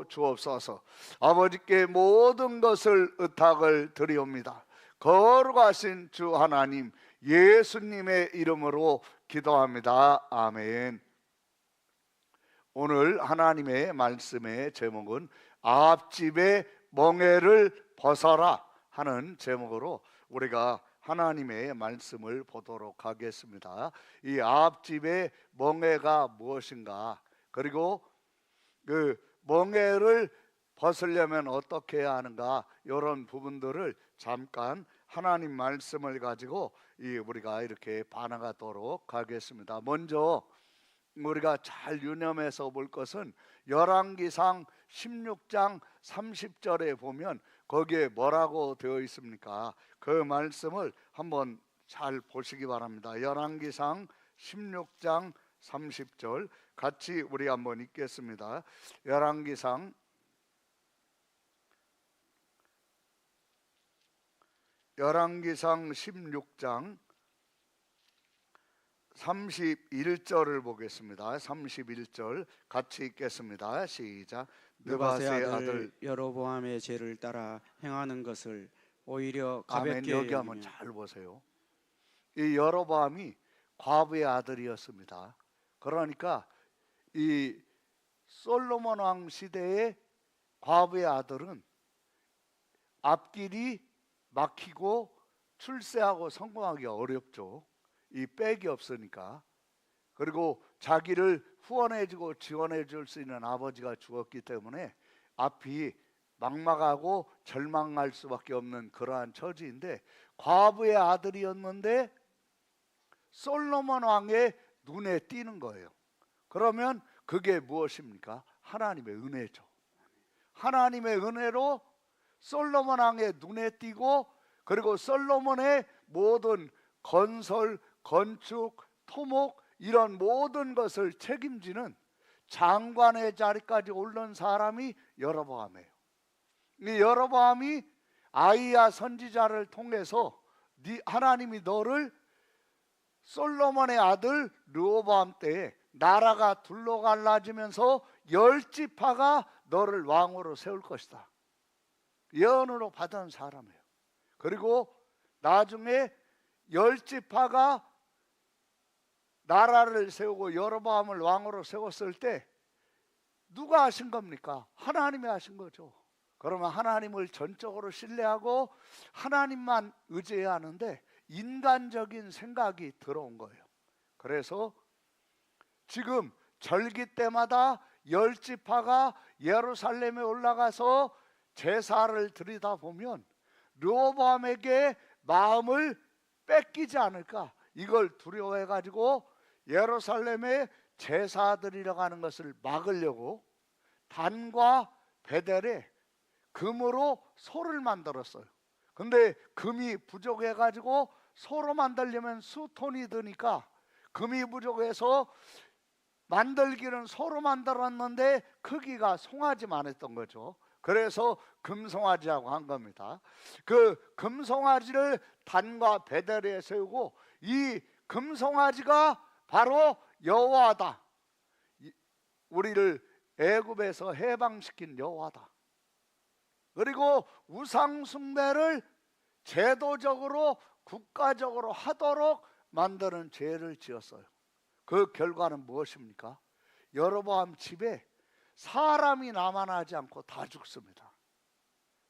주옵소서. 아버지께 모든 것을 의탁을 드리옵니다. 거룩하신 주 하나님 예수님의 이름으로 기도합니다. 아멘. 오늘 하나님의 말씀의 제목은 앞집의 멍에를 벗어라 하는 제목으로 우리가 하나님의 말씀을 보도록 하겠습니다. 이 앞집의 멍에가 무엇인가, 그리고 그 멍에를 벗으려면 어떻게 해야 하는가, 이런 부분들을 잠깐 하나님 말씀을 가지고 우리가 이렇게 반응하도록 하겠습니다. 먼저 우리가 잘 유념해서 볼 것은 열왕기상 16장 30절에 보면 거기에 뭐라고 되어 있습니까? 그 말씀을 한번 잘 보시기 바랍니다. 열왕기상 16장 30절 같이 우리 한번 읽겠습니다. 열왕기상 16장 31절을 보겠습니다. 31절 같이 읽겠습니다. 시작. 느바세 아들 여로보암의 죄를 따라 행하는 것을 오히려 가볍게 아멘. 여기 한번 잘 보세요. 이 여로보암이 과부의 아들이었습니다. 그러니까 이 솔로몬 왕 시대의 과부의 아들은 앞길이 막히고 출세하고 성공하기 어렵죠. 이 백이 없으니까. 그리고 자기를 후원해주고 지원해줄 수 있는 아버지가 죽었기 때문에 앞이 막막하고 절망할 수밖에 없는 그러한 처지인데, 과부의 아들이었는데 솔로몬 왕의 눈에 띄는 거예요. 그러면 그게 무엇입니까? 하나님의 은혜죠. 하나님의 은혜로 솔로몬 왕의 눈에 띄고, 그리고 솔로몬의 모든 건설, 건축, 토목 이런 모든 것을 책임지는 장관의 자리까지 오른 사람이 여로보암이에요. 이 여로보암이 아이야 선지자를 통해서 하나님이 너를 솔로몬의 아들 르호보암 때에 나라가 둘로 갈라지면서 10지파가 너를 왕으로 세울 것이다, 예언으로 받은 사람이에요. 그리고 나중에 10지파가 나라를 세우고 여로보암을 왕으로 세웠을 때 누가 하신 겁니까? 하나님이 하신 거죠. 그러면 하나님을 전적으로 신뢰하고 하나님만 의지해야 하는데 인간적인 생각이 들어온 거예요. 그래서 지금 절기 때마다 10지파가 예루살렘에 올라가서 제사를 드리다 보면 르호보암에게 마음을 뺏기지 않을까, 이걸 두려워해 가지고 예루살렘에 제사 드리러 가는 것을 막으려고 단과 베델에 금으로 소를 만들었어요. 근데 금이 부족해 가지고 소로 만들려면 수톤이 드니까 금이 부족해서 만들기는 소로 만들었는데 크기가 송아지만 했던 거죠. 그래서 금송아지라고 한 겁니다. 그 금송아지를 단과 베델에 세우고, 이 금송아지가 바로 여호와다, 우리를 애굽에서 해방시킨 여호와다. 그리고 우상 숭배를 제도적으로 국가적으로 하도록 만드는 죄를 지었어요. 그 결과는 무엇입니까? 여로보암 집에 사람이 남아나지 않고 다 죽습니다.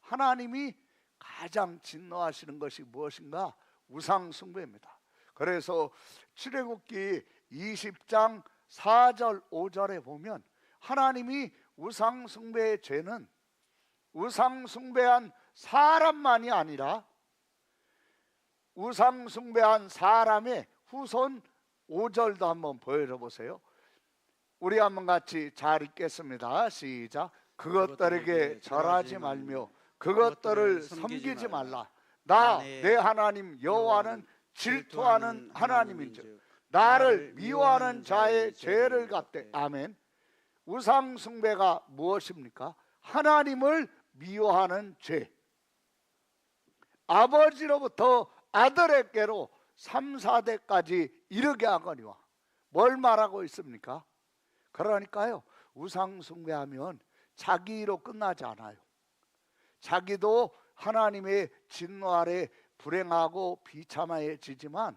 하나님이 가장 진노하시는 것이 무엇인가? 우상 숭배입니다. 그래서 출애굽기 20장 4절 5절에 보면 하나님이 우상 숭배의 죄는 우상 숭배한 사람만이 아니라 우상 숭배한 사람의 후손, 5절도 한번 보여줘 보세요. 우리 한번 같이 잘 읽겠습니다. 시작. 그것들에게 절하지 말며 그것들을 섬기지 말라. 나 내 하나님 여호와는 질투하는 하나님인즉 나를 미워하는 자의 죄를 갚되. 아멘. 우상 숭배가 무엇입니까? 하나님을 미워하는 죄. 아버지로부터 아들에게로 3, 4대까지 이르게 하거니와. 뭘 말하고 있습니까? 그러니까요, 우상 숭배하면 자기로 끝나지 않아요. 자기도 하나님의 진노 아래 불행하고 비참해지지만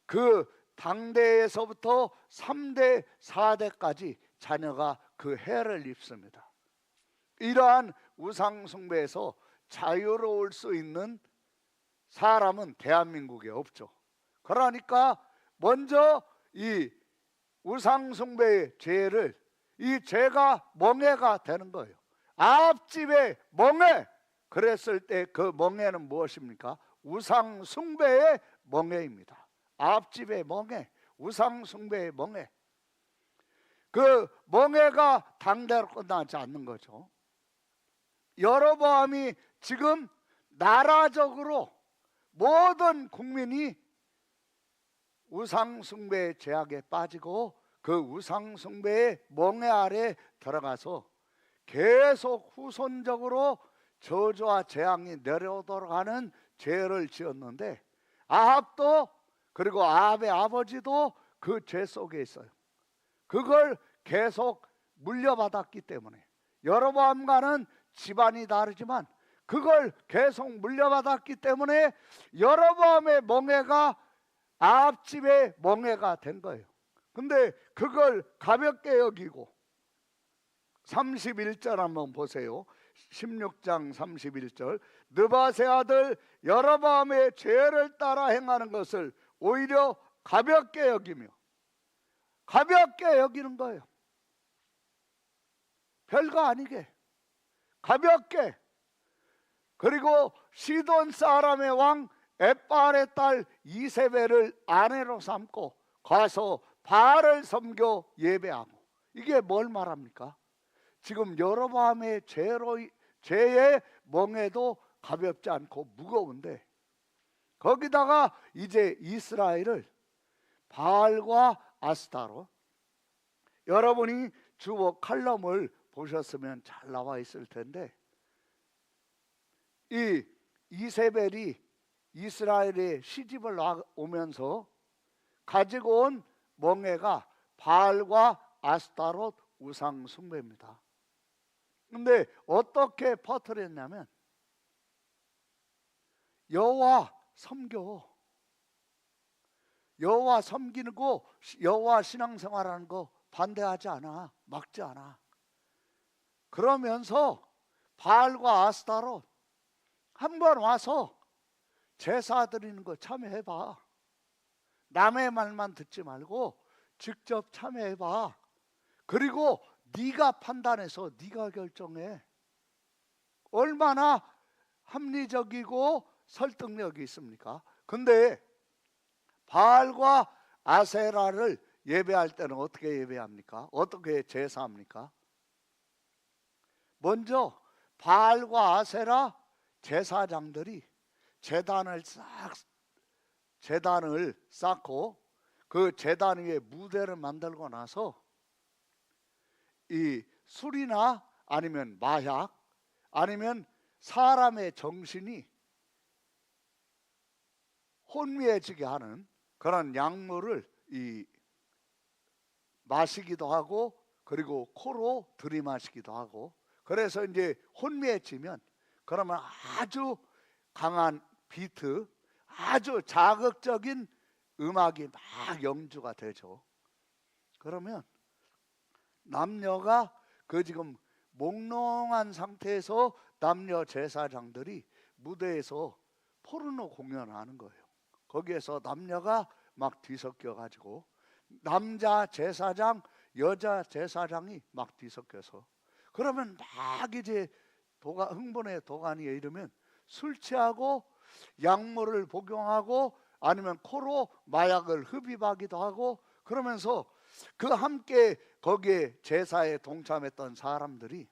그 당대에서부터 3대 4대까지 자녀가 그 해를 입습니다. 이러한 우상 숭배에서 자유로울 수 있는 사람은 대한민국에 없죠. 그러니까 먼저 이 우상 숭배의 죄를, 이 죄가 멍해가 되는 거예요. 앞집에 멍해, 그랬을 때 그 멍해는 무엇입니까? 우상 숭배의 멍해입니다. 앞집의 멍해, 우상 숭배의 멍해. 그 멍해가 당대로 끝나지 않는 거죠. 여로보암이 지금 나라적으로 모든 국민이 우상 숭배의 죄악에 빠지고 그 우상 숭배의 멍해 아래 들어가서 계속 후손적으로 저주와 재앙이 내려오도록 하는 죄를 지었는데, 아합도, 그리고 아합의 아버지도 그 죄 속에 있어요. 그걸 계속 물려받았기 때문에, 여로보암과는 집안이 다르지만 그걸 계속 물려받았기 때문에 여로보암의 멍해가 아합 집의 멍해가 된 거예요. 근데 그걸 가볍게 여기고 31절 한번 보세요. 16장 31절, 느바세 아들 여로보암의 죄를 따라 행하는 것을 오히려 가볍게 여기며, 가볍게 여기는 거예요. 별거 아니게 가볍게. 그리고 시돈 사람의 왕 엣바알의 딸 이세벨을 아내로 삼고 가서 바알을 섬겨 예배하고. 이게 뭘 말합니까? 지금 여로보암의 죄의 멍에도 가볍지 않고 무거운데, 거기다가 이제 이스라엘을 바알과 아스타로, 여러분이 주보 칼럼을 보셨으면 잘 나와 있을 텐데, 이 이세벨이 이스라엘에 시집을 오면서 가지고 온 멍에가 바알과 아스타롯 우상 숭배입니다. 근데 어떻게 퍼뜨렸냐면, 여호와 섬겨, 여호와 섬기는 거, 여호와 신앙생활하는 거 반대하지 않아, 막지 않아. 그러면서 바알과 아스타롯 한번 와서 제사 드리는 거 참여해봐. 남의 말만 듣지 말고 직접 참여해봐. 그리고 네가 판단해서 네가 결정해. 얼마나 합리적이고 설득력이 있습니까? 근데 바알과 아세라를 예배할 때는 어떻게 예배합니까? 어떻게 제사합니까? 먼저 바알과 아세라 제사장들이 제단을 쌓고 그 제단 위에 무대를 만들고 나서 이 술이나 아니면 마약 아니면 사람의 정신이 혼미해지게 하는 그런 약물을 마시기도 하고, 그리고 코로 들이마시기도 하고, 그래서 이제 혼미해지면 그러면 아주 강한 비트, 아주 자극적인 음악이 막 연주가 되죠. 그러면 남녀가 그 지금 몽롱한 상태에서 남녀 제사장들이 무대에서 포르노 공연하는 거예요. 거기에서 남녀가 막 뒤섞여 가지고 남자 제사장, 여자 제사장이 막 뒤섞여서, 그러면 막 이제 흥분의 도가니에 이르면 술 취하고 약물을 복용하고 아니면 코로 마약을 흡입하기도 하고, 그러면서 그 함께 거기에 제사에 동참했던 사람들이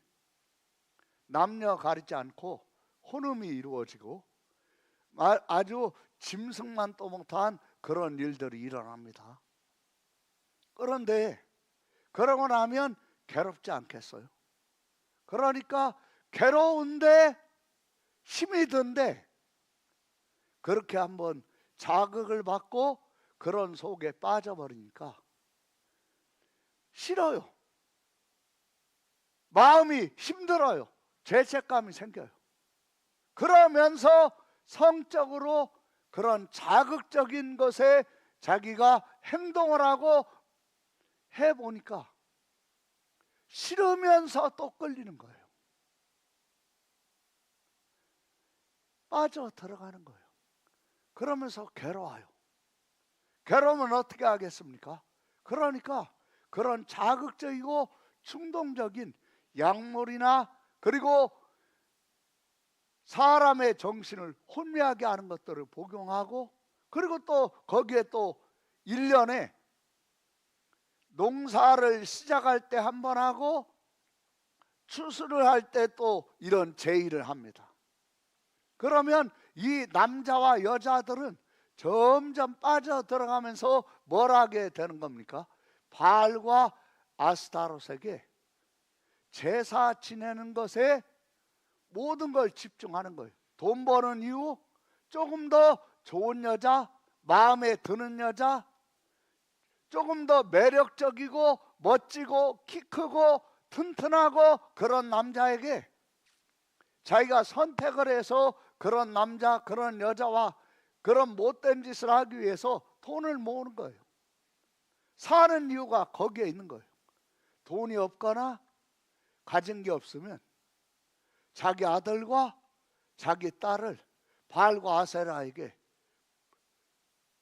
남녀 가리지 않고 혼음이 이루어지고 아주 짐승만 떠못한 그런 일들이 일어납니다. 그런데 그러고 나면 괴롭지 않겠어요? 그러니까 괴로운데 힘이 든데 그렇게 한번 자극을 받고 그런 속에 빠져버리니까 싫어요. 마음이 힘들어요. 죄책감이 생겨요. 그러면서 성적으로 그런 자극적인 것에 자기가 행동을 하고 해보니까 싫으면서 또 끌리는 거예요. 빠져 들어가는 거예요. 그러면서 괴로워요. 괴로우면 어떻게 하겠습니까? 그러니까 그런 자극적이고 충동적인 약물이나 그리고 사람의 정신을 혼미하게 하는 것들을 복용하고, 그리고 또 거기에 또 1년에 농사를 시작할 때 한 번 하고 추수를 할 때 또 이런 제의를 합니다. 그러면 이 남자와 여자들은 점점 빠져 들어가면서 뭘 하게 되는 겁니까? 바알과 아스타롯에게 제사 지내는 것에 모든 걸 집중하는 거예요. 돈 버는 이유, 조금 더 좋은 여자, 마음에 드는 여자, 조금 더 매력적이고 멋지고 키 크고 튼튼하고 그런 남자에게 자기가 선택을 해서 그런 남자, 그런 여자와 그런 못된 짓을 하기 위해서 돈을 모으는 거예요. 사는 이유가 거기에 있는 거예요. 돈이 없거나 가진 게 없으면 자기 아들과 자기 딸을 바알과 아세라에게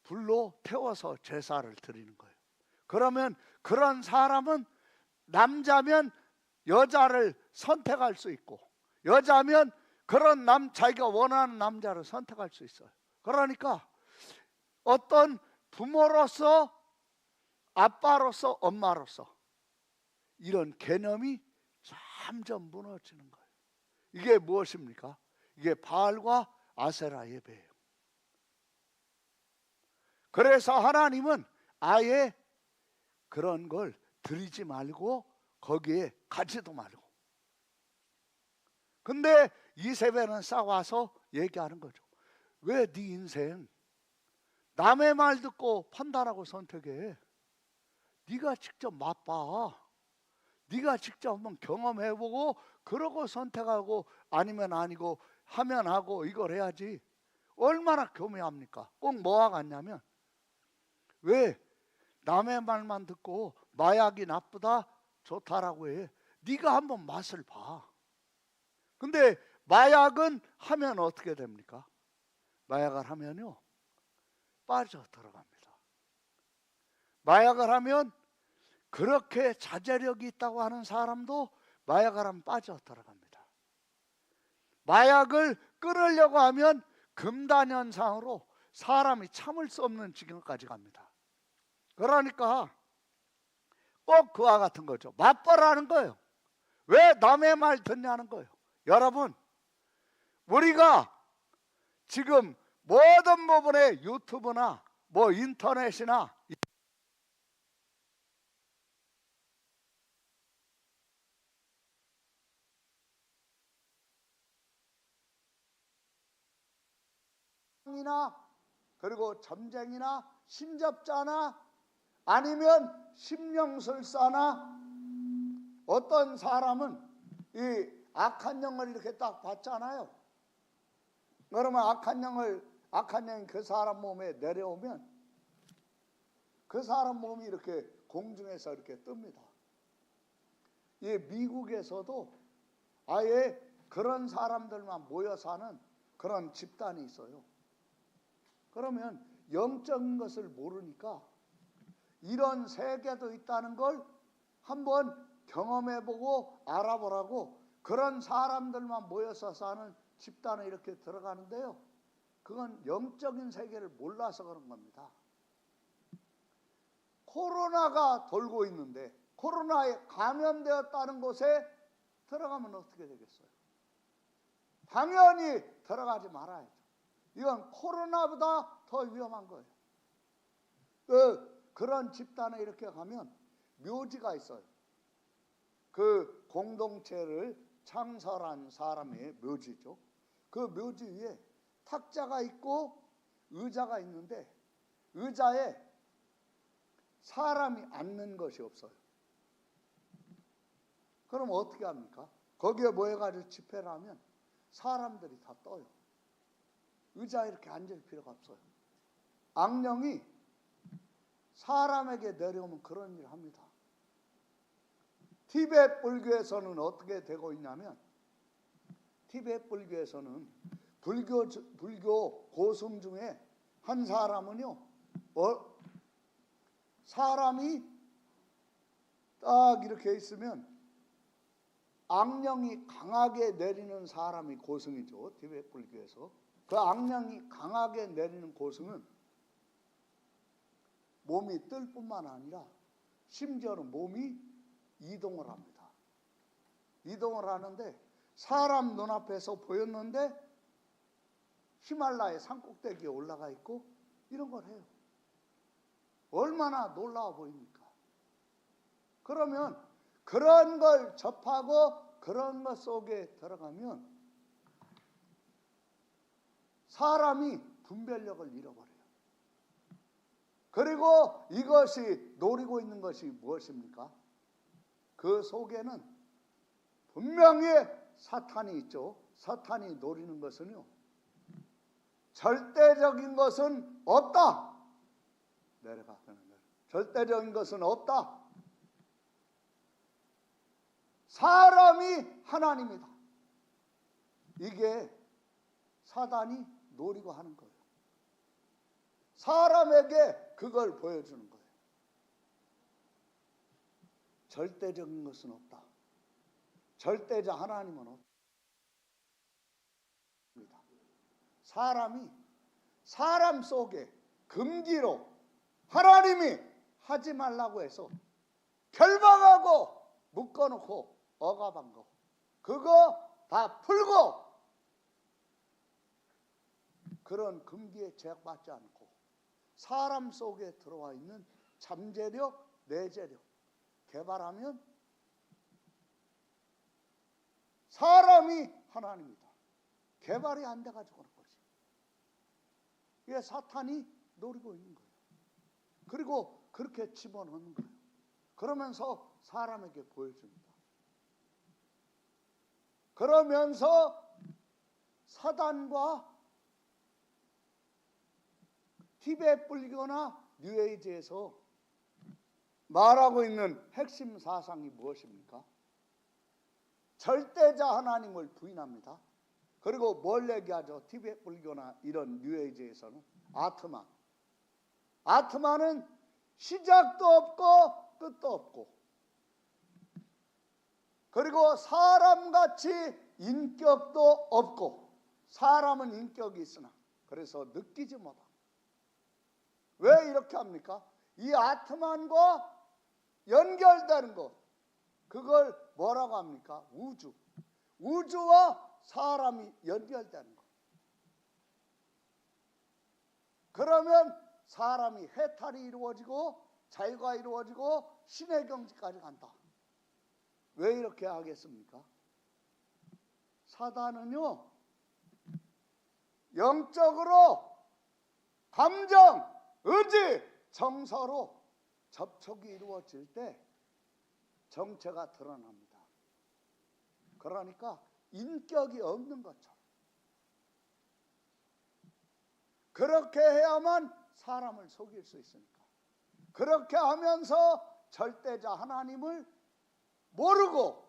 불로 태워서 제사를 드리는 거예요. 그러면 그런 사람은 남자면 여자를 선택할 수 있고, 여자면 그런 자기가 원하는 남자를 선택할 수 있어요. 그러니까 어떤 부모로서, 아빠로서, 엄마로서 이런 개념이 점점 무너지는 거예요. 이게 무엇입니까? 이게 바알과 아세라 예배예요. 그래서 하나님은 아예 그런 걸 드리지 말고 거기에 가지도 말고. 근데 이세벨은 싸워서 얘기하는 거죠. 왜 네 인생 남의 말 듣고 판단하고 선택해? 네가 직접 맛봐. 네가 직접 한번 경험해보고 그러고 선택하고 아니면 아니고 하면 하고 이걸 해야지. 얼마나 교묘합니까? 꼭 뭐가 같냐면, 왜 남의 말만 듣고 마약이 나쁘다 좋다라고 해? 네가 한번 맛을 봐. 근데 마약은 하면 어떻게 됩니까? 마약을 하면요 빠져 들어갑니다. 마약을 하면 그렇게 자제력이 있다고 하는 사람도 마약을 하면 빠져 들어갑니다. 마약을 끊으려고 하면 금단현상으로 사람이 참을 수 없는 지경까지 갑니다. 그러니까 꼭 그와 같은 거죠. 맛보라는 거예요. 왜 남의 말 듣냐는 거예요. 여러분, 우리가 지금 모든 부분에 유튜브나 뭐 인터넷이나 이나 그리고 점쟁이나 신접자나 아니면 심령술사나 어떤 사람은 이 악한 영을 이렇게 딱 봤잖아요. 그러면 악한 영이 그 사람 몸에 내려오면 그 사람 몸이 이렇게 공중에서 이렇게 뜹니다. 이 미국에서도 아예 그런 사람들만 모여 사는 그런 집단이 있어요. 그러면 영적인 것을 모르니까 이런 세계도 있다는 걸 한번 경험해보고 알아보라고 그런 사람들만 모여서 사는 집단에 이렇게 들어가는데요. 그건 영적인 세계를 몰라서 그런 겁니다. 코로나가 돌고 있는데 코로나에 감염되었다는 곳에 들어가면 어떻게 되겠어요? 당연히 들어가지 말아야죠. 이건 코로나보다 더 위험한 거예요. 그런 집단에 이렇게 가면 묘지가 있어요. 그 공동체를 창설한 사람의 묘지죠. 그 묘지 위에 탁자가 있고 의자가 있는데 의자에 사람이 앉는 것이 없어요. 그럼 어떻게 합니까? 거기에 모여가지고 집회를 하면 사람들이 다 떠요. 의자에 이렇게 앉을 필요가 없어요. 악령이 사람에게 내려오면 그런 일을 합니다. 티베트 불교에서는 어떻게 되고 있냐면, 티베트 불교에서는 불교 고승 중에 한 사람은요, 사람이 딱 이렇게 있으면 악령이 강하게 내리는 사람이 고승이죠. 티베트 불교에서. 그 악령이 강하게 내리는 고승은 몸이 뜰 뿐만 아니라 심지어는 몸이 이동을 합니다. 이동을 하는데 사람 눈앞에서 보였는데 히말라야 산꼭대기에 올라가 있고 이런 걸 해요. 얼마나 놀라워 보입니까? 그러면 그런 걸 접하고 그런 것 속에 들어가면 사람이 분별력을 잃어버려요. 그리고 이것이 노리고 있는 것이 무엇입니까? 그 속에는 분명히 사탄이 있죠. 사탄이 노리는 것은요, 절대적인 것은 없다. 내려가. 절대적인 것은 없다. 사람이 하나님이다. 이게 사단이 노리고 하는 거예요. 사람에게 그걸 보여주는 거예요. 절대적인 것은 없다. 절대자 하나님은 없다. 사람이 사람 속에 금기로 하나님이 하지 말라고 해서 결박하고 묶어놓고 억압한 거, 그거 다 풀고 그런 금기에 제약받지 않고 사람 속에 들어와 있는 잠재력, 내재력 개발하면 사람이 하나님이다. 개발이 안 돼가지고 그런 거지. 이게 사탄이 노리고 있는 거예요. 그리고 그렇게 집어넣는 거예요. 그러면서 사람에게 보여줍니다. 그러면서 사단과 티베트 불교나 뉴에이지에서 말하고 있는 핵심 사상이 무엇입니까? 절대자 하나님을 부인합니다. 그리고 뭘 얘기하죠? 티베트 불교나 이런 뉴에이지에서는 아트만. 아트만은 시작도 없고 끝도 없고, 그리고 사람같이 인격도 없고, 사람은 인격이 있으나 그래서 느끼지 못하고. 왜 이렇게 합니까? 이 아트만과 연결되는 것, 그걸 뭐라고 합니까? 우주. 우주와 사람이 연결되는 것. 그러면 사람이 해탈이 이루어지고 자유가 이루어지고 신의 경지까지 간다. 왜 이렇게 하겠습니까? 사단은요, 영적으로 감정, 의지, 정서로 접촉이 이루어질 때 정체가 드러납니다. 그러니까 인격이 없는 것처럼. 그렇게 해야만 사람을 속일 수 있으니까. 그렇게 하면서 절대자 하나님을 모르고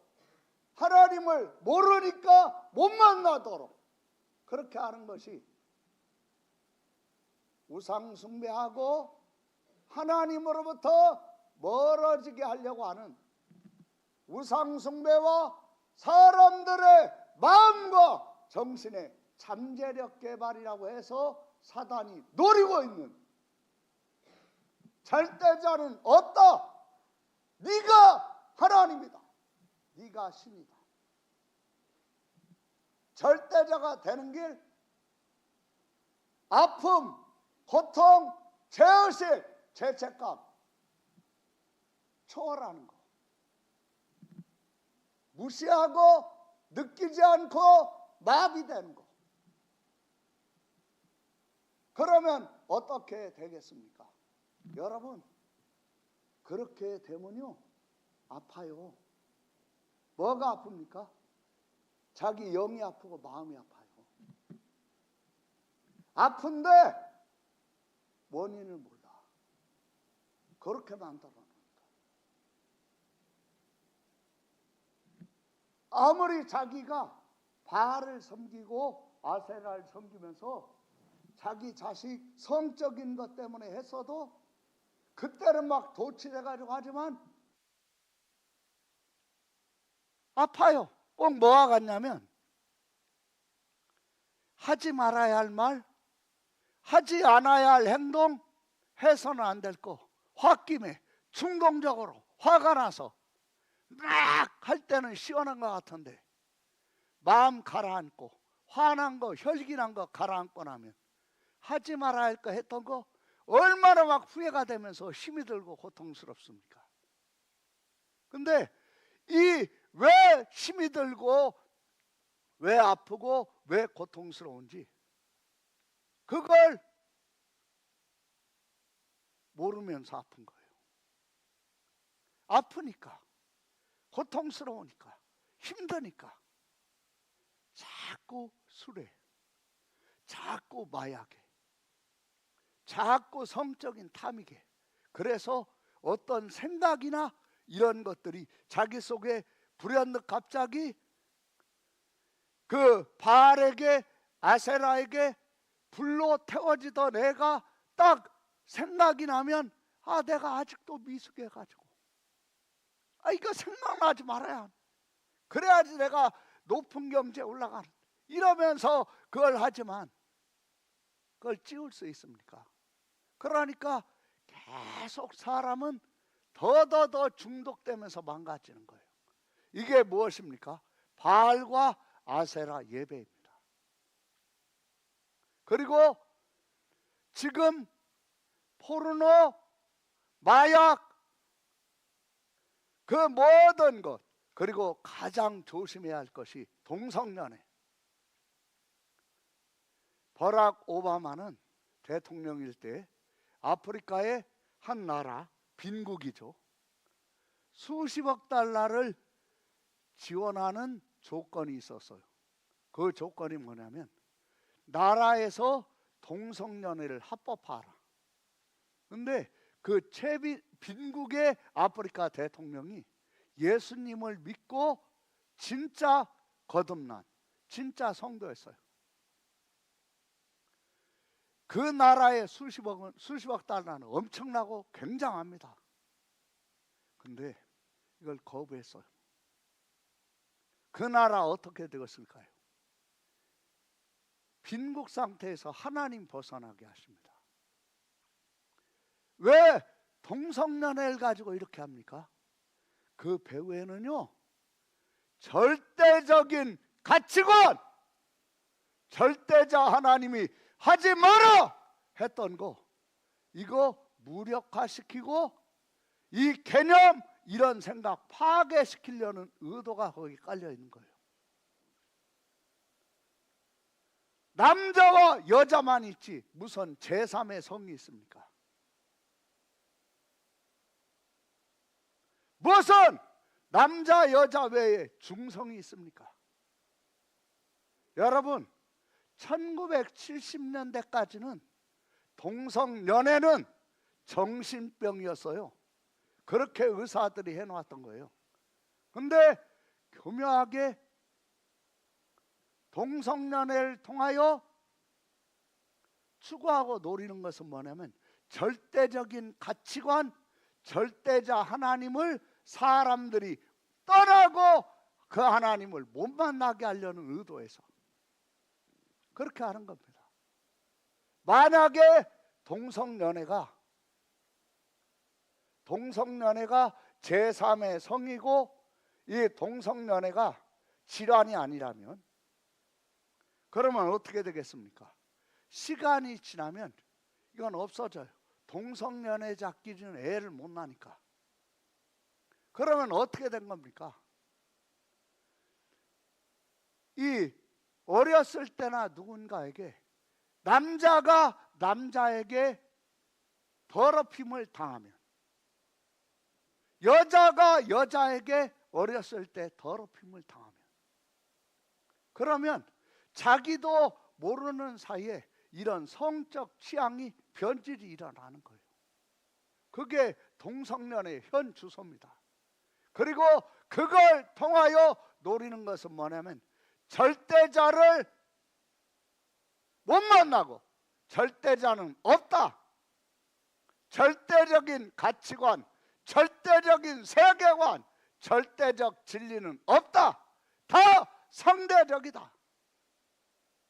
하나님을 모르니까 못 만나도록 그렇게 하는 것이 우상 숭배하고 하나님으로부터 멀어지게 하려고 하는 우상 숭배와 사람들의 마음과 정신의 잠재력 개발이라고 해서 사단이 노리고 있는, 절대자는 없다. 네가 하나님이다. 네가 신이다. 절대자가 되는 길, 아픔, 고통, 죄의식, 죄책감 초월하는 거. 무시하고 느끼지 않고 마비되는 거. 그러면 어떻게 되겠습니까? 여러분, 그렇게 되면요 아파요. 뭐가 아픕니까? 자기 영이 아프고 마음이 아파요. 아픈데 원인을 몰라. 그렇게 만들어놓는다. 아무리 자기가 바알을 섬기고 아세라를 섬기면서 자기 자식 성적인 것 때문에 했어도 그때는 막 도취돼가지고 하지만 아파요. 꼭 뭐가 같냐면 하지 말아야 할 말, 하지 않아야 할 행동, 해서는 안 될 거, 홧김에 충동적으로 화가 나서 막 할 때는 시원한 것 같은데 마음 가라앉고 화난 거, 혈기난 거 가라앉고 나면 하지 말아야 할 거 했던 거 얼마나 막 후회가 되면서 힘이 들고 고통스럽습니까? 근데 이 왜 힘이 들고 왜 아프고 왜 고통스러운지 그걸 모르면서 아픈 거예요. 아프니까, 고통스러우니까, 힘드니까 자꾸 술에, 자꾸 마약에, 자꾸 성적인 탐이게, 그래서 어떤 생각이나 이런 것들이 자기 속에 불현듯 갑자기 그 바알에게 아세라에게 불로 태워지던 애가 딱 생각이 나면 아 내가 아직도 미숙해가지고 이거 생각나지 말아야 그래야지 내가 높은 경지에 올라가는 이러면서 그걸 하지만 그걸 지울 수 있습니까? 그러니까 계속 사람은 더 중독되면서 망가지는 거예요. 이게 무엇입니까? 바알과 아세라 예배입니다. 그리고 지금 포르노, 마약, 그 모든 것, 그리고 가장 조심해야 할 것이 동성연애. 버락 오바마는 대통령일 때 아프리카의 한 나라, 빈국이죠. 수십억 달러를 지원하는 조건이 있었어요. 그 조건이 뭐냐면 나라에서 동성연애를 합법화하라. 근데 그 빈국의 아프리카 대통령이 예수님을 믿고 진짜 거듭난 진짜 성도였어요. 그 나라의 수십억 달러는 엄청나고 굉장합니다. 근데 이걸 거부했어요. 그 나라 어떻게 되었을까요? 빈국 상태에서 하나님 벗어나게 하십니다. 왜 동성연애를 가지고 이렇게 합니까? 그 배후에는요 절대적인 가치관, 절대자 하나님이 하지 마라 했던 거 이거 무력화시키고 이 개념 이런 생각 파괴시키려는 의도가 거기 깔려 있는 거예요. 남자와 여자만 있지 무슨 제3의 성이 있습니까? 무슨 남자 여자 외에 중성이 있습니까? 여러분 1970년대까지는 동성연애는 정신병이었어요. 그렇게 의사들이 해놓았던 거예요. 근데 교묘하게 동성연애를 통하여 추구하고 노리는 것은 뭐냐면 절대적인 가치관, 절대자 하나님을 사람들이 떠나고 그 하나님을 못 만나게 하려는 의도에서 그렇게 하는 겁니다. 만약에 동성연애가 제3의 성이고 이 동성연애가 질환이 아니라면 그러면 어떻게 되겠습니까? 시간이 지나면 이건 없어져요. 동성연애자끼리는 애를 못 낳으니까. 그러면 어떻게 된 겁니까? 이 어렸을 때나 누군가에게 남자가 남자에게 더럽힘을 당하면 여자가 여자에게 어렸을 때 더럽힘을 당하면, 그러면 자기도 모르는 사이에 이런 성적 취향이 변질이 일어나는 거예요. 그게 동성년의 현 주소입니다. 그리고 그걸 통하여 노리는 것은 뭐냐면 절대자를 못 만나고, 절대자는 없다, 절대적인 가치관, 절대적인 세계관, 절대적 진리는 없다, 다 상대적이다.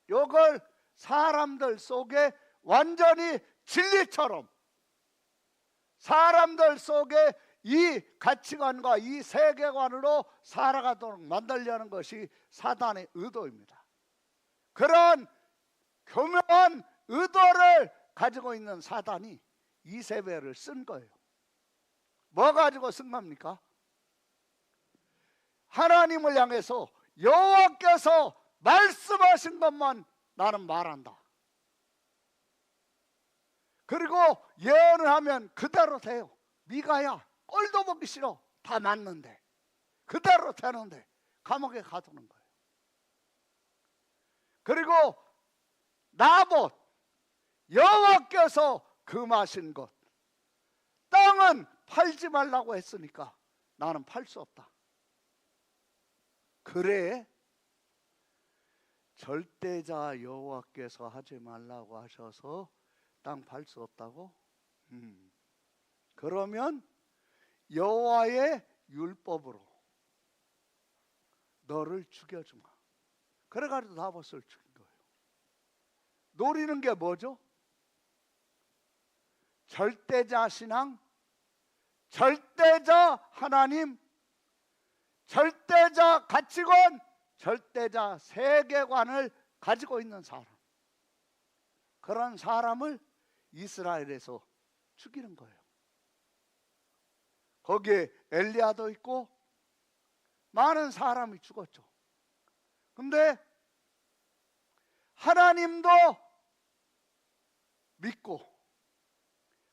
이걸 사람들 속에 완전히 진리처럼, 사람들 속에 이 가치관과 이 세계관으로 살아가도록 만들려는 것이 사단의 의도입니다. 그런 교묘한 의도를 가지고 있는 사단이 이세벨을 쓴 거예요. 뭐 가지고 쓴 겁니까? 하나님을 향해서 여호와께서 말씀하신 것만 나는 말한다. 그리고 예언을 하면 그대로 돼요. 미가야, 꼴도 보기 싫어. 다 맞는데, 그대로 되는데 감옥에 가두는 거예요. 그리고 나봇, 여호와께서 금하신 것, 땅은 팔지 말라고 했으니까 나는 팔 수 없다. 그래? 절대자 여호와께서 하지 말라고 하셔서 땅 팔 수 없다고? 그러면 여호와의 율법으로 너를 죽여주마. 그래가지고 나봇을 죽인 거예요. 노리는 게 뭐죠? 절대자 신앙, 절대자 하나님, 절대자 가치관, 절대자 세계관을 가지고 있는 사람, 그런 사람을 이스라엘에서 죽이는 거예요. 거기에 엘리야도 있고 많은 사람이 죽었죠. 근데 하나님도 믿고,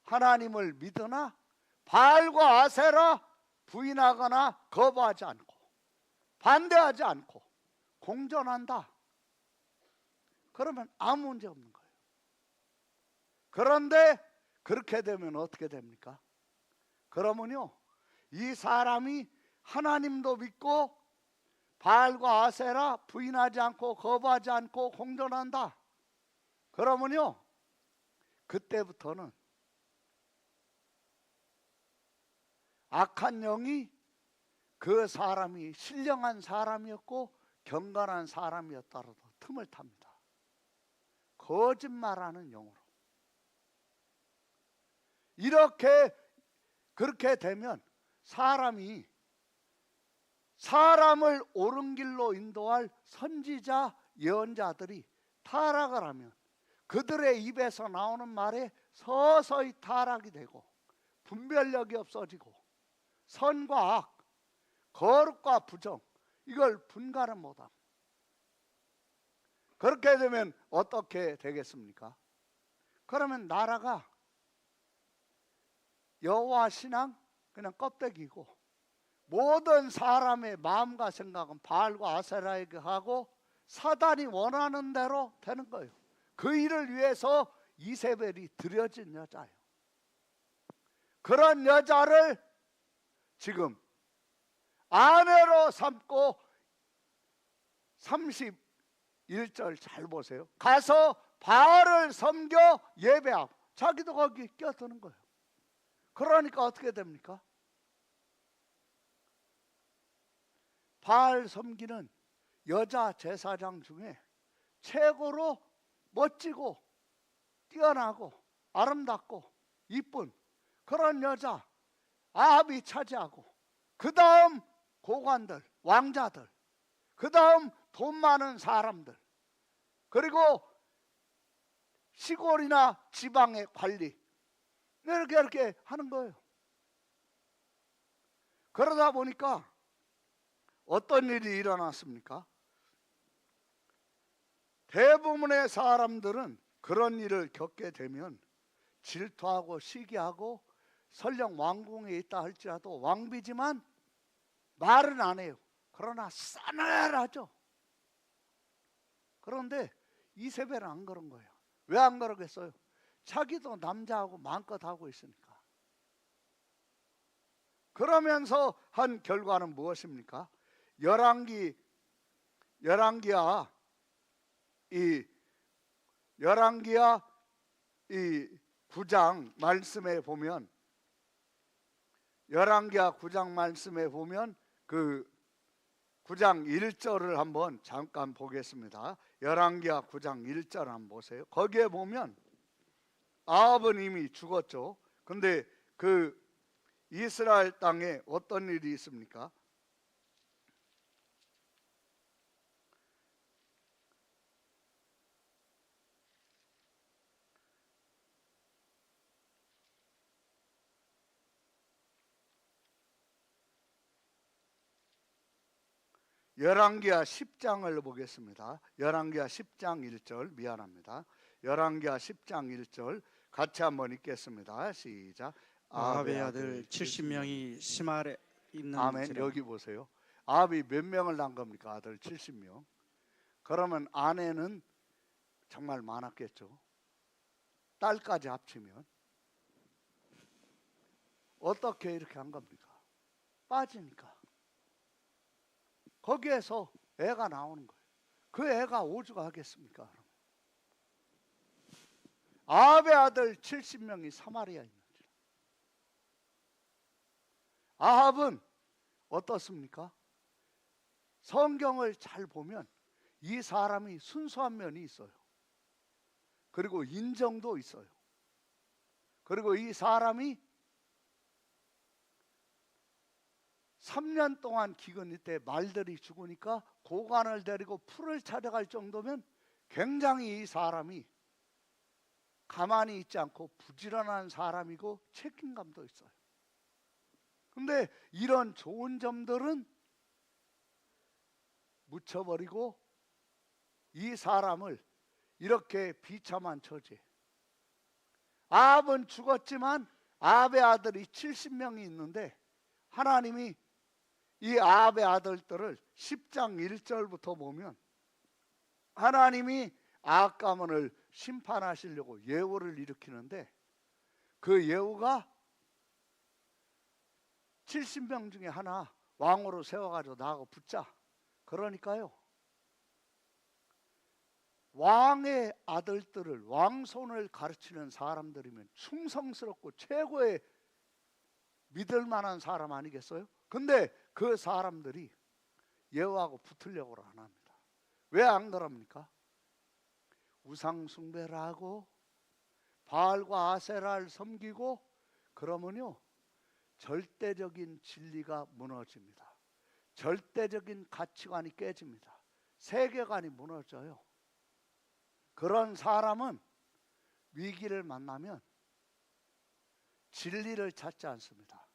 하나님을 믿으나 바알과 아세라 부인하거나 거부하지 않고, 반대하지 않고 공존한다. 그러면 아무 문제 없는 거예요. 그런데 그렇게 되면 어떻게 됩니까? 그러면요, 이 사람이 하나님도 믿고 바알과 아세라 부인하지 않고 거부하지 않고 공존한다. 그러면요, 그때부터는 악한 영이 그 사람이 신령한 사람이었고 경건한 사람이었다라도 틈을 탑니다. 거짓말하는 영으로. 이렇게 그렇게 되면 사람이 사람을 옳은 길로 인도할 선지자 예언자들이 타락을 하면 그들의 입에서 나오는 말에 서서히 타락이 되고 분별력이 없어지고 선과 악, 거룩과 부정, 이걸 분간을 못함. 그렇게 되면 어떻게 되겠습니까? 그러면 나라가 여호와 신앙 그냥 껍데기고 모든 사람의 마음과 생각은 바알과 아세라에게 하고 사단이 원하는 대로 되는 거예요. 그 일을 위해서 이세벨이 들여진 여자예요. 그런 여자를 지금 아내로 삼고 31절 잘 보세요. 가서 바알을 섬겨 예배하고 자기도 거기 껴드는 거예요. 그러니까 어떻게 됩니까? 바알 섬기는 여자 제사장 중에 최고로 멋지고 뛰어나고 아름답고 이쁜 그런 여자 아합이 차지하고, 그 다음 고관들, 왕자들, 그 다음 돈 많은 사람들, 그리고 시골이나 지방의 관리, 이렇게 하는 거예요. 그러다 보니까 어떤 일이 일어났습니까? 대부분의 사람들은 그런 일을 겪게 되면 질투하고 시기하고 설령 왕궁에 있다 할지라도 왕비지만 말은 안 해요. 그러나 싸늘하죠. 그런데 이세벨은 안 그런 거예요. 왜 안 그러겠어요? 자기도 남자하고 마음껏 하고 있으니까. 그러면서 한 결과는 무엇입니까? 열왕기야 이 9장 말씀에 보면, 열왕기야 9장 말씀에 보면 그 9장 1절을 한번 잠깐 보겠습니다. 열왕기야 9장 1절 한번 보세요. 거기에 보면 아합은 이미 죽었죠. 근데 그 이스라엘 땅에 어떤 일이 있습니까? 열왕기야 10장을 보겠습니다. 열왕기야 10장 1절, 미안합니다. 열왕기야 10장 1절 같이 한번 읽겠습니다. 시작. 아합의 아들 70명이 시말에 있는 아멘. 여기 보세요. 아합이 몇 명을 낳은 겁니까? 아들 70명. 그러면 아내는 정말 많았겠죠. 딸까지 합치면 어떻게 이렇게 한 겁니까? 빠지니까. 거기에서 애가 나오는 거예요. 그 애가 오죽하겠습니까? 아합의 아들 70명이 사마리아에 있는지. 아합은 어떻습니까? 성경을 잘 보면 이 사람이 순수한 면이 있어요. 그리고 인정도 있어요. 그리고 이 사람이 3년 동안 기근이 때 말들이 죽으니까 고관을 데리고 풀을 찾아갈 정도면 굉장히 이 사람이 가만히 있지 않고 부지런한 사람이고 책임감도 있어요. 근데 이런 좋은 점들은 묻혀버리고 이 사람을 이렇게 비참한 처지에, 아합은 죽었지만 아합의 아들이 70명이 있는데 하나님이 이 아합의 아들들을 10장 1절부터 보면 하나님이 아합 가문을 심판하시려고 예후를 일으키는데, 그 예후가 70명 중에 하나 왕으로 세워가지고 나하고 붙자. 그러니까요, 왕의 아들들을, 왕손을 가르치는 사람들이면 충성스럽고 최고의 믿을 만한 사람 아니겠어요? 근데 그 사람들이 예후하고 붙으려고 안 합니다. 왜 안 그럽니까? 우상 숭배를 하고 바알과 아세라를 섬기고 그러면요, 절대적인 진리가 무너집니다. 절대적인 가치관이 깨집니다. 세계관이 무너져요. 그런 사람은 위기를 만나면 진리를 찾지 않습니다.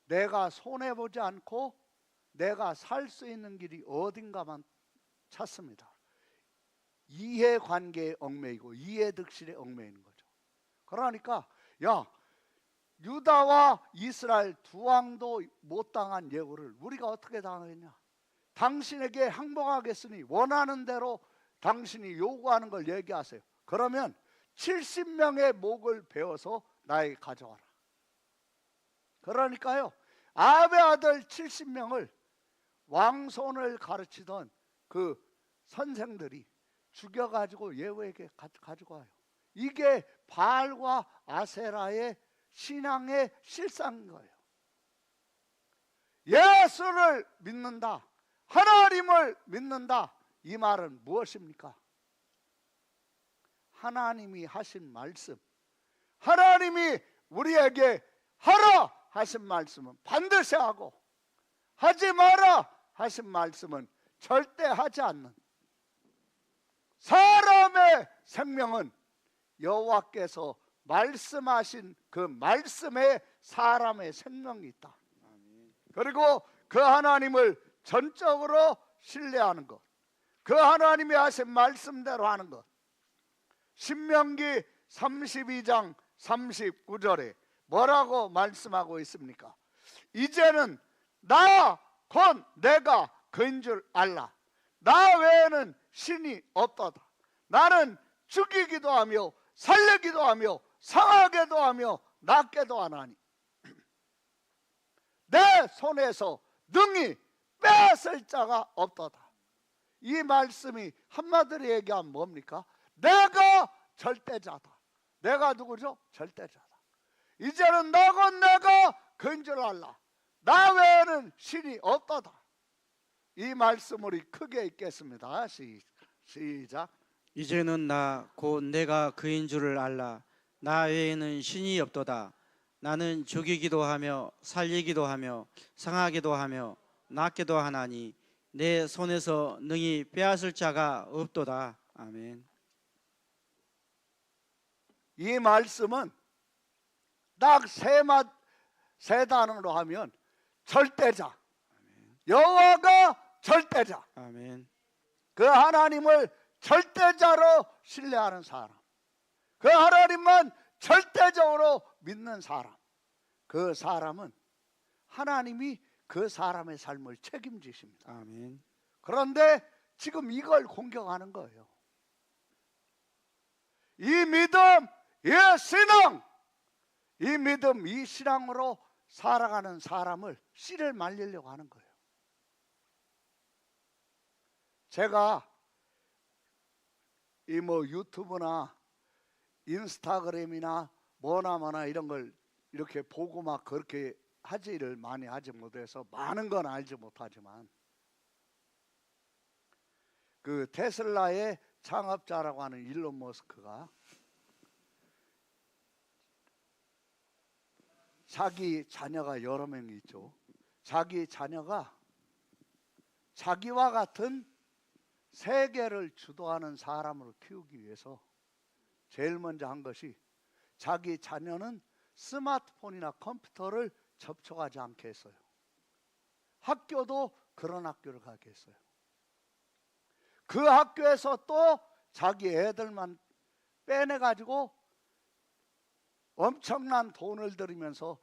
내가 손해보지 않고 내가 살 수 있는 길이 어딘가만 찾습니다. 이해관계에 얽매이고 이해득실에 얽매이는 거죠. 그러니까 유다와 이스라엘 두 왕도 못 당한 예후를 우리가 어떻게 당하겠냐? 당신에게 항복하겠으니 원하는 대로 당신이 요구하는 걸 얘기하세요. 그러면 70명의 목을 베어서 나에게 가져와라. 그러니까요, 아합의 아들 70명을 왕손을 가르치던 그 선생들이 죽여가지고 예후에게 가지고 와요. 이게 바알과 아세라의 신앙의 실상인 거예요. 예수를 믿는다, 하나님을 믿는다, 이 말은 무엇입니까? 하나님이 하신 말씀, 하나님이 우리에게 하라 하신 말씀은 반드시 하고, 하지 마라 하신 말씀은 절대 하지 않는, 사람의 생명은 여호와께서 말씀하신 그 말씀에 사람의 생명이 있다. 그리고 그 하나님을 전적으로 신뢰하는 것, 그 하나님이 하신 말씀대로 하는 것. 신명기 32장 39절에 뭐라고 말씀하고 있습니까? 이제는 나 곧 내가 그인 줄 알라. 나 외에는 신이 없도다. 나는 죽이기도 하며 살리기도 하며 상하게도 하며 낫게도 하나니 내 손에서 능히 빼앗을 자가 없도다. 이 말씀이 한마디로 얘기하면 뭡니까? 내가 절대자다. 내가 누구죠? 절대자다. 이제는 너곧 내가 그인 줄 알라. 나 외에는 신이 없도다. 이 말씀을 크게 읽겠습니다. 시작. 이제는 나 곧 내가 그인 줄을 알라. 나 외에는 신이 없도다. 나는 죽이기도 하며 살리기도 하며 상하기도 하며 낫게도 하나니 내 손에서 능히 빼앗을 자가 없도다. 아멘. 이 말씀은 딱 세 단어로 하면 절대자, 여호와가 절대자, 아멘. 그 하나님을 절대자로 신뢰하는 사람, 그 하나님만 절대적으로 믿는 사람, 그 사람은 하나님이 그 사람의 삶을 책임지십니다. 아멘. 그런데 지금 이걸 공격하는 거예요. 이 믿음, 이 신앙, 이 믿음, 이 신앙으로 살아가는 사람을 씨를 말리려고 하는 거예요. 제가 이 유튜브나 인스타그램이나 뭐나 이런 걸 이렇게 보고 막 그렇게 하지를 많이 하지 못해서 많은 건 알지 못하지만 그 테슬라의 창업자라고 하는 일론 머스크가 자기 자녀가 여러 명이 있죠. 자기 자녀가 자기와 같은 세계를 주도하는 사람으로 키우기 위해서 제일 먼저 한 것이 자기 자녀는 스마트폰이나 컴퓨터를 접촉하지 않게 했어요. 학교도 그런 학교를 가게 했어요. 그 학교에서 또 자기 애들만 빼내가지고 엄청난 돈을 들이면서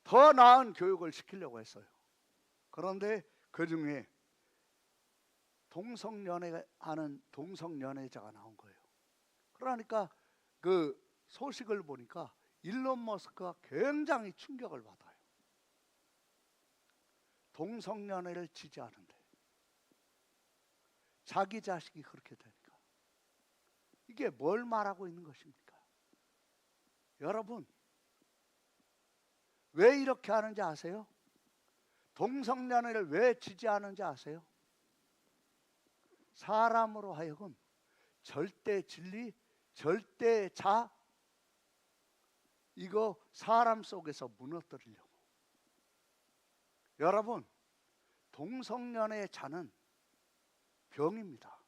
더 나은 교육을 시키려고 했어요. 그런데 그 중에 동성연애하는 동성연애자가 나온 거예요. 그러니까 그 소식을 보니까 일론 머스크가 굉장히 충격을 받아요. 동성연애를 지지하는데 자기 자식이 그렇게 되니까 이게 뭘 말하고 있는 것입니까? 여러분, 왜 이렇게 하는지 아세요? 동성연애를 왜 지지하는지 아세요? 사람으로 하여금 절대 진리, 절대 자, 이거 사람 속에서 무너뜨리려고. 여러분, 동성연애의 자는 병입니다.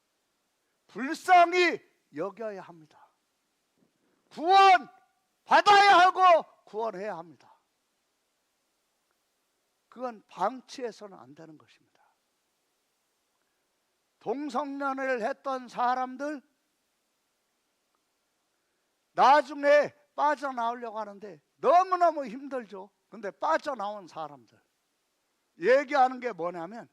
불쌍히 여겨야 합니다. 구원 받아야 하고 구원해야 합니다. 그건 방치해서는 안 되는 것입니다. 동성연애를 했던 사람들 나중에 빠져나오려고 하는데 너무너무 힘들죠. 근데 빠져나온 사람들 얘기하는 게 뭐냐면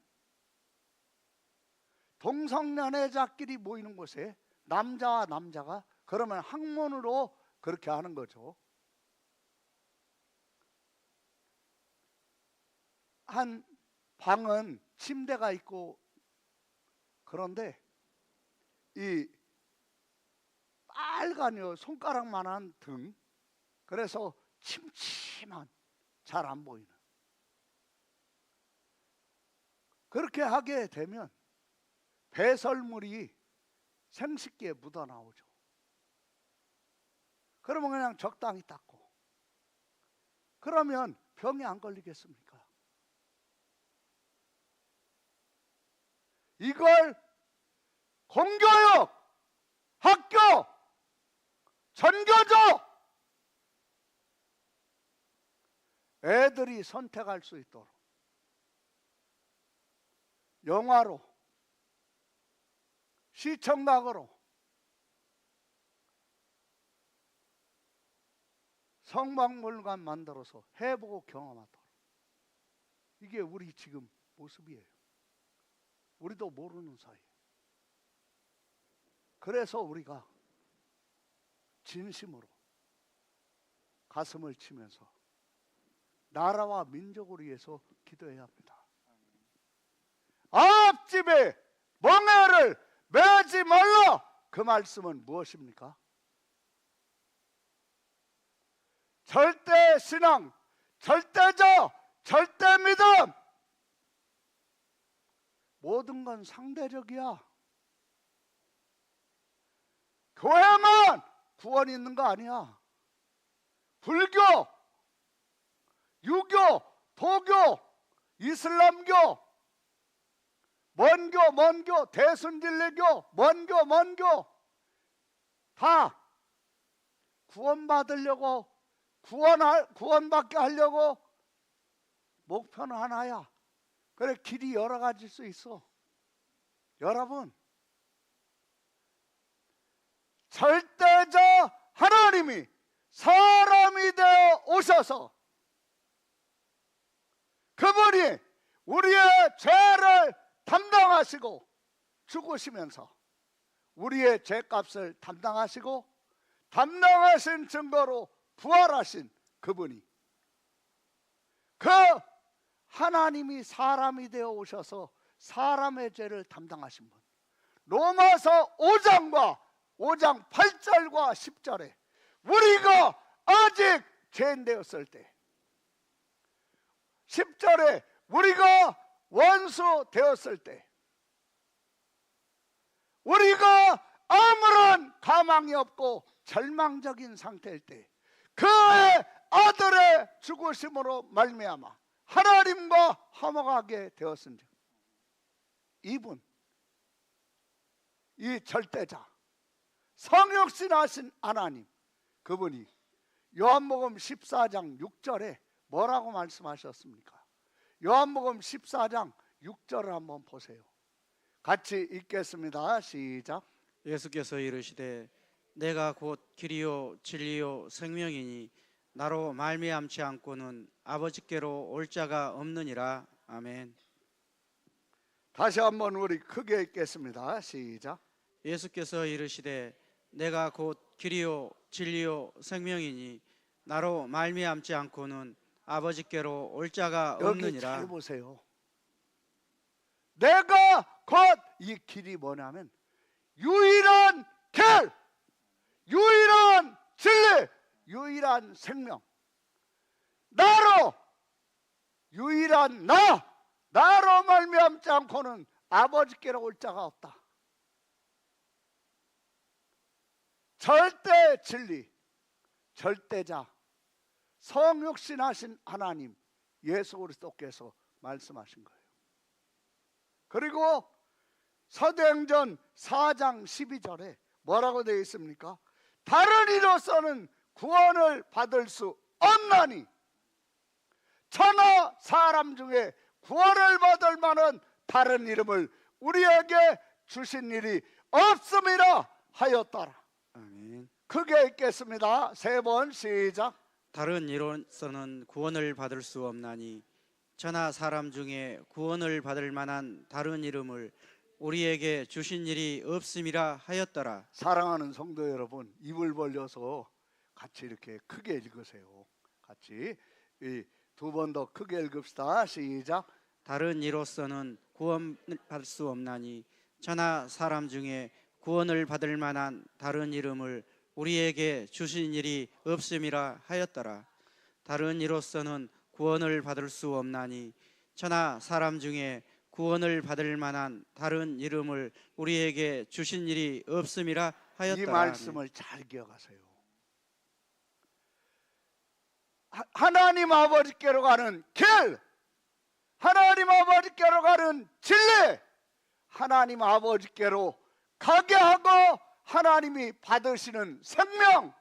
동성연애자끼리 모이는 곳에 남자와 남자가 그러면 학문으로 그렇게 하는 거죠. 한 방은 침대가 있고 그런데 이 빨간요 손가락만한 등, 그래서 침침한 잘 안 보이는, 그렇게 하게 되면 배설물이 생식기에 묻어 나오죠. 그러면 그냥 적당히 닦고 그러면 병이 안 걸리겠습니까? 이걸 공교육, 학교, 전교조 애들이 선택할 수 있도록 영화로, 시청각으로 성박물관 만들어서 해보고 경험하도록. 이게 우리 지금 모습이에요. 우리도 모르는 사이에. 그래서 우리가 진심으로 가슴을 치면서 나라와 민족을 위해서 기도해야 합니다. 앞집에 멍에를 매지 말라. 그 말씀은 무엇입니까? 절대 신앙, 절대적, 절대 믿음. 모든 건 상대적이야. 교회만 구원 있는 거 아니야. 불교, 유교, 도교, 이슬람교, 먼교, 대순진리교, 먼교 다 구원받으려고 구원받게 하려고 목표는 하나야. 그래, 길이 여러 가지일 수 있어. 여러분, 절대적 하나님이 사람이 되어 오셔서 그분이 우리의 죄를 담당하시고 죽으시면서 우리의 죄값을 담당하시고 담당하신 증거로 부활하신 그분이, 그 하나님이 사람이 되어 오셔서 사람의 죄를 담당하신 분, 로마서 5장 8절과 10절에 우리가 아직 죄인 되었을 때, 10절에 우리가 원수 되었을 때, 우리가 아무런 가망이 없고 절망적인 상태일 때, 그의 아들의 죽으심으로 말미암아 하나님과 화목하게 되었은즉, 이분, 이 절대자, 성육신하신 하나님, 그분이 요한복음 14장 6절에 뭐라고 말씀하셨습니까? 요한복음 14장 6절을 한번 보세요. 같이 읽겠습니다. 시작. 예수께서 이르시되 내가 곧 길이요 진리요 생명이니 나로 말미암지 않고는 아버지께로 올 자가 없느니라. 아멘. 다시 한번 우리 크게 읽겠습니다. 시작. 예수께서 이르시되 내가 곧 길이요 진리요 생명이니 나로 말미암지 않고는 아버지께로 올 자가 여기 없느니라. 잘 보세요. 내가 곧, 이 길이 뭐냐면 유일한 길, 유일한 진리, 유일한 생명, 나로, 유일한 나로 말미암지 않고는 아버지께로 올 자가 없다. 절대 진리, 절대자, 성육신하신 하나님 예수 그리스도께서 말씀하신 거예요. 그리고 사도행전 4장 12절에 뭐라고 되어 있습니까? 다른 이로서는 구원을 받을 수 없나니 천하 사람 중에 구원을 받을 만한 다른 이름을 우리에게 주신 일이 없음이라 하였더라. 아멘. 크게 읽겠습니다. 3번 시작. 다른 이로서는 구원을 받을 수 없나니 천하 사람 중에 구원을 받을 만한 다른 이름을 우리에게 주신 일이 없음이라 하였더라. 사랑하는 성도 여러분, 입을 벌려서 같이 이렇게 크게 읽으세요. 같이 두 번 더 크게 읽읍시다. 시작. 다른 이로서는 구원을 받을 수 없나니 천하 사람 중에 구원을 받을 만한 다른 이름을 우리에게 주신 일이 없음이라 하였더라. 다른 이로서는 구원을 받을 수 없나니 천하 사람 중에 구원을 받을 만한 다른 이름을 우리에게 주신 일이 없음이라 하였더라. 이 말씀을 잘 기억하세요. 하나님 아버지께로 가는 길, 하나님 아버지께로 가는 진리, 하나님 아버지께로 가게 하고 하나님이 받으시는 생명,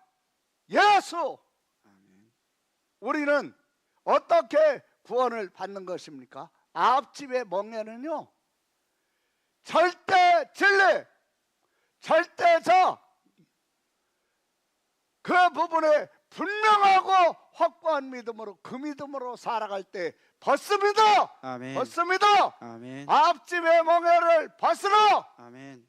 예수. 우리는 어떻게 구원을 받는 것입니까? 앞집의 멍에는요, 절대 진리, 절대적 그 부분에 분명하고 확고한 믿음으로 그 믿음으로 살아갈 때 벗습니다. 아멘. 벗습니다. 아멘. 앞집의 멍에를 벗으라. 아멘.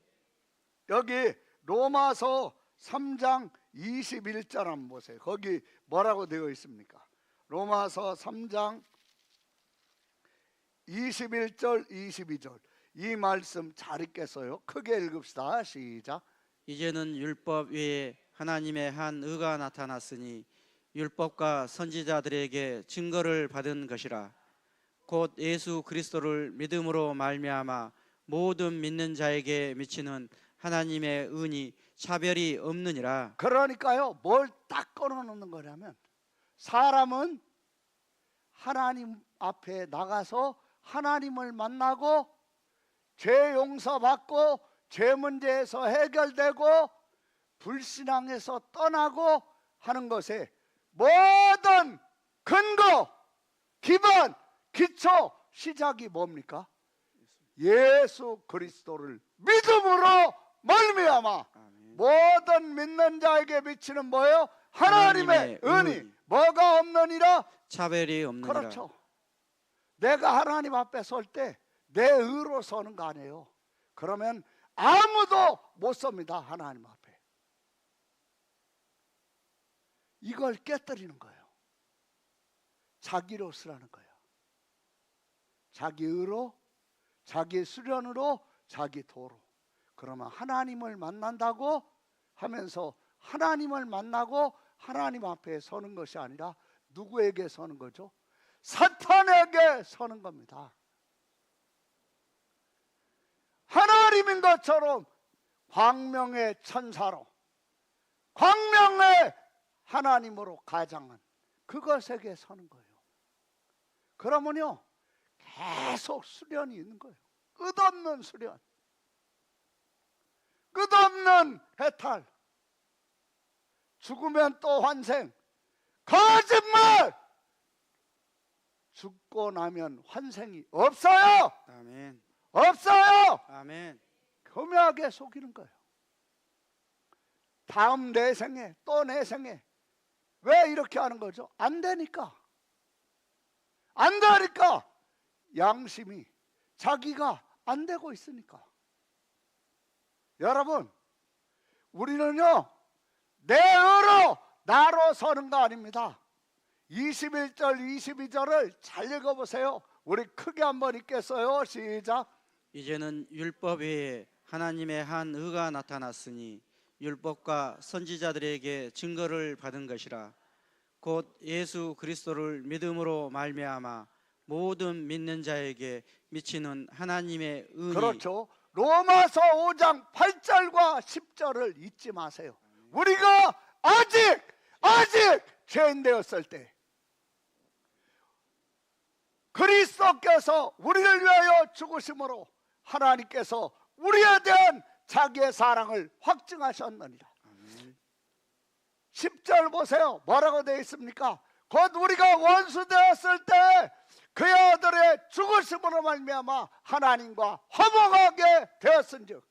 여기 로마서 3장 21절 한번 보세요. 거기 뭐라고 되어 있습니까? 로마서 3장 21절 22절 이 말씀 잘 읽겠어요. 크게 읽읍시다. 시작. 이제는 율법 외에 하나님의 한 의가 나타났으니 율법과 선지자들에게 증거를 받은 것이라. 곧 예수 그리스도를 믿음으로 말미암아 모든 믿는 자에게 미치는 하나님의 은이 차별이 없느니라. 그러니까요, 뭘 딱 끊어놓는 거냐면 사람은 하나님 앞에 나가서 하나님을 만나고 죄 용서받고 죄 문제에서 해결되고 불신앙에서 떠나고 하는 것에 모든 근거, 기반, 기초, 시작이 뭡니까? 예수 그리스도를 믿음으로 말미암아 모든 믿는 자에게 미치는 뭐예요? 하나님의 은이 뭐가 없느니라? 차별이 없느니라. 그렇죠. 내가 하나님 앞에 설 때 내 의로 서는 거 아니에요. 그러면 아무도 못 섭니다. 하나님 앞에. 이걸 깨뜨리는 거예요. 자기로 쓰라는 거예요. 자기 의로, 자기 수련으로, 자기 도로. 그러면 하나님을 만난다고 하면서 하나님을 만나고 하나님 앞에 서는 것이 아니라 누구에게 서는 거죠? 사탄에게 서는 겁니다. 하나님인 것처럼 광명의 천사로, 광명의 하나님으로 가장한 그것에게 서는 거예요. 그러면요 계속 수련이 있는 거예요. 끝없는 수련, 끝없는 해탈, 죽으면 또 환생. 거짓말! 죽고 나면 환생이 없어요. 아멘. 없어요. 아멘. 교묘하게 속이는 거예요. 다음 내 생에 또 내 생에. 왜 이렇게 하는 거죠? 안 되니까. 안 되니까. 양심이 자기가 안 되고 있으니까. 여러분, 우리는요 내 의로 나로 서는 거 아닙니다. 21절 22절을 잘 읽어보세요. 우리 크게 한번 읽겠어요. 시작. 이제는 율법 외에 하나님의 한 의가 나타났으니 율법과 선지자들에게 증거를 받은 것이라. 곧 예수 그리스도를 믿음으로 말미암아 모든 믿는 자에게 미치는 하나님의 은이. 그렇죠. 로마서 5장 8절과 10절을 잊지 마세요. 우리가 아직 죄인 되었을 때 그리스도께서 우리를 위하여 죽으심으로 하나님께서 우리에 대한 자기의 사랑을 확증하셨느니라. 10절 보세요. 뭐라고 되어 있습니까? 곧 우리가 원수 되었을 때 그의 아들의 죽으심으로 말미암아 하나님과 화목하게 되었은즉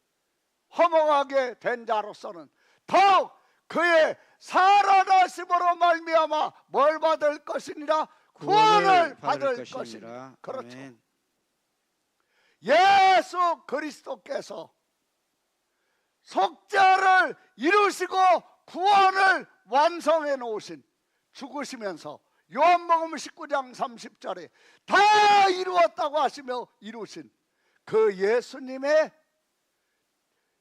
화목하게 된 자로서는 더욱 그의 살아나심으로 말미암아 뭘 받을 것이니라? 구원을 받을 것이니라. 그렇죠. 아멘. 예수 그리스도께서 속죄를 이루시고 구원을 완성해 놓으신, 죽으시면서 요한복음 19장 30절에 다 이루었다고 하시며 이루신 그 예수님의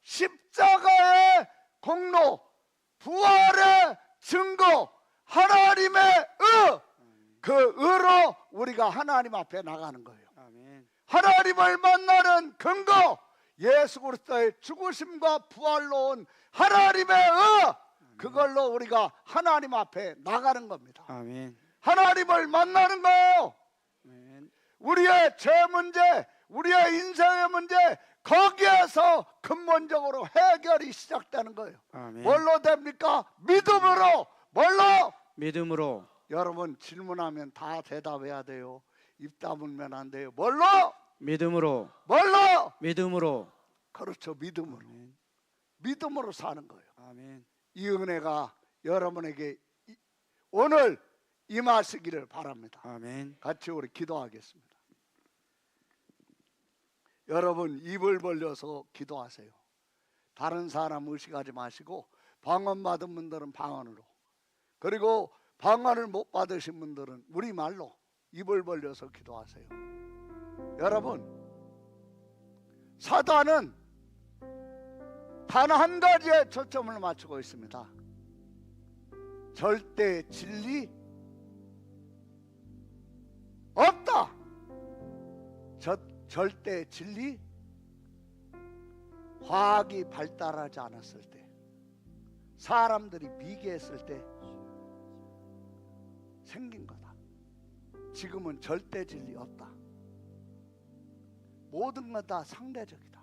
십자가의 공로, 부활의 증거, 하나님의 의, 그 의로 우리가 하나님 앞에 나가는 거예요. 아멘. 하나님을 만나는 근거, 예수 그리스도의 죽으심과 부활로 온 하나님의 의, 그걸로 우리가 하나님 앞에 나가는 겁니다. 아멘. 하나님을 만나는 거예요. 아멘. 우리의 죄 문제, 우리의 인생의 문제, 거기에서 근본적으로 해결이 시작되는 거예요. 아멘. 뭘로 됩니까? 믿음으로. 뭘로? 믿음으로. 여러분 질문하면 다 대답해야 돼요. 입 다물면 안 돼요. 뭘로? 믿음으로. 뭘로? 믿음으로. 그렇죠. 믿음으로. 아멘. 믿음으로 사는 거예요. 아멘. 이 은혜가 여러분에게 오늘 임하시기를 바랍니다. 아멘. 같이 우리 기도하겠습니다. 여러분 입을 벌려서 기도하세요. 다른 사람 의식하지 마시고 방언 받은 분들은 방언으로, 그리고 방언을 못 받으신 분들은 우리말로 입을 벌려서 기도하세요. 여러분, 사단은 단 한 가지에 초점을 맞추고 있습니다. 절대 진리 없다. 절대 진리, 과학이 발달하지 않았을 때, 사람들이 미개했을 때 생긴 거다. 지금은 절대 진리 없다. 모든 건 다 상대적이다.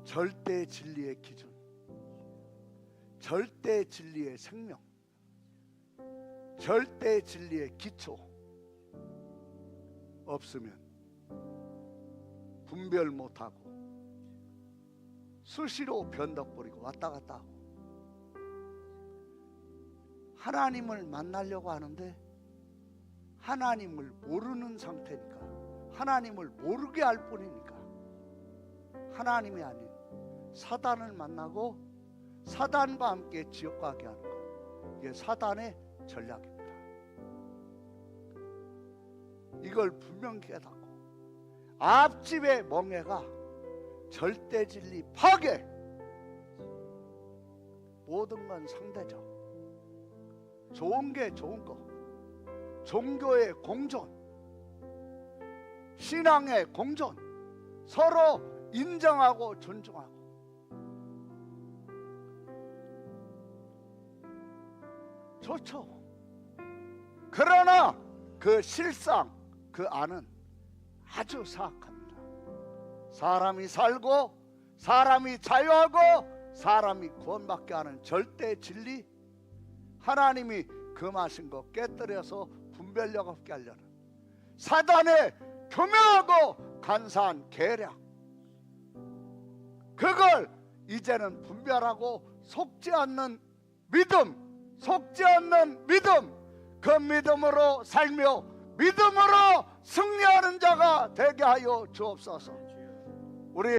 절대 진리의 기준, 절대 진리의 생명, 절대 진리의 기초 없으면 분별 못하고 수시로 변덕 부리고 왔다 갔다 하고, 하나님을 만나려고 하는데 하나님을 모르는 상태니까, 하나님을 모르게 할 뿐이니까 하나님이 아닌 사단을 만나고 사단과 함께 지옥 가게 하는 것, 이게 사단의 전략입니다. 이걸 분명히 깨닫고 앞집의 멍해가 절대 진리 파괴, 모든 건 상대적, 좋은 게 좋은 거, 종교의 공존, 신앙의 공존, 서로 인정하고 존중하고, 좋죠. 그러나 그 실상, 그 안은 아주 사악합니다. 사람이 살고 사람이 자유하고 사람이 구원받게 하는 절대 진리, 하나님이 금하신 거 깨뜨려서 분별력 없게 하려는 사단의 교묘하고 간사한 계략, 그걸 이제는 분별하고 속지 않는 믿음, 속지 않는 믿음, 그 믿음으로 살며 믿음으로 승리하는 자가 되게 하여 주옵소서.